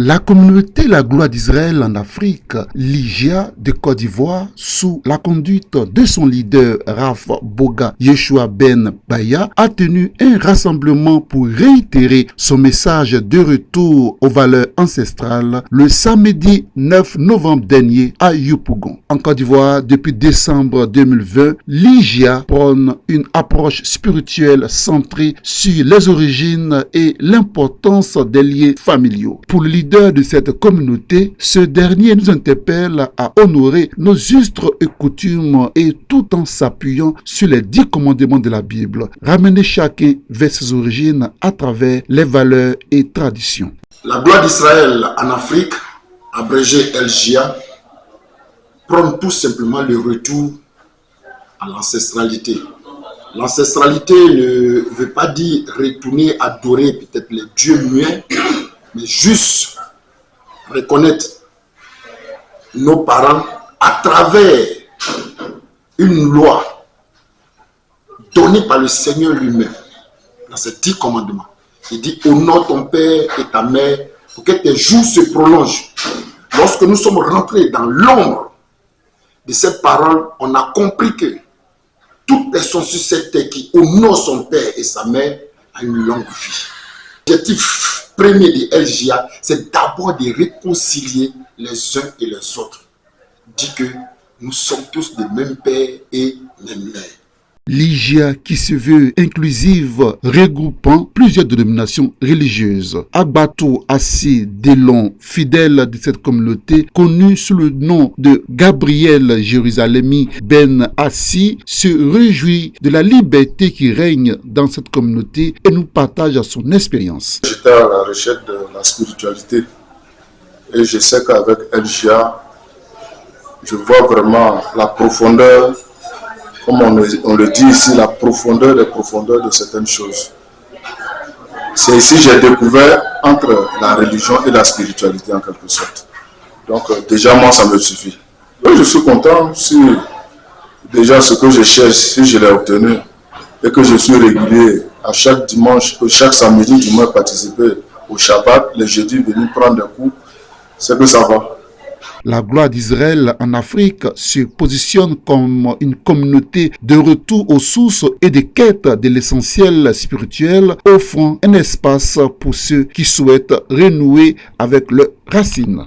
La communauté La Gloire d'Israël en Afrique, l'IGIA de Côte d'Ivoire, sous la conduite de son leader Raf Boga Yeshua Ben Baya, a tenu un rassemblement pour réitérer son message de retour aux valeurs ancestrales le samedi 9 novembre dernier à Yopougon. En Côte d'Ivoire, depuis décembre 2020, l'IGIA prône une approche spirituelle centrée sur les origines et l'importance des liens familiaux. Pour le leader de cette communauté, ce dernier nous interpelle à honorer nos us et coutumes et tout en s'appuyant sur les 10 commandements de la Bible, ramener chacun vers ses origines à travers les valeurs et traditions. La gloire d'Israël en Afrique, abrégée LGA, prône tout simplement le retour à l'ancestralité. L'ancestralité ne veut pas dire retourner adorer peut-être les dieux muets, mais juste reconnaître nos parents à travers une loi donnée par le Seigneur lui-même dans ses 10 commandements. Il dit: honore ton père et ta mère pour que tes jours se prolongent. Lorsque nous sommes rentrés dans l'ombre de cette parole, on a compris que toute personne sur cette terre qui honore son père et sa mère a une longue vie. L'objectif premier de LGA, c'est d'abord de réconcilier les uns et les autres. Dit que nous sommes tous de même père et même mère. L'IGIA, qui se veut inclusive, regroupant plusieurs dénominations religieuses. Agbato Assi Delon, fidèle de cette communauté, connu sous le nom de Gabriel Jérusalemi Ben Assi, se réjouit de la liberté qui règne dans cette communauté et nous partage son expérience. J'étais à la recherche de la spiritualité et je sais qu'avec LGA, je vois vraiment la profondeur, comme on le dit ici, la profondeur des profondeurs de certaines choses. C'est ici que j'ai découvert entre la religion et la spiritualité en quelque sorte. Donc déjà moi ça me suffit. Et je suis content si déjà ce que je cherche, si je l'ai obtenu et que je suis régulier à chaque dimanche, chaque samedi du moins participer au Shabbat, les jeudis venir prendre des cours, c'est que ça va. La gloire d'Israël en Afrique se positionne comme une communauté de retour aux sources et de quête de l'essentiel spirituel, offrant un espace pour ceux qui souhaitent renouer avec leurs racines.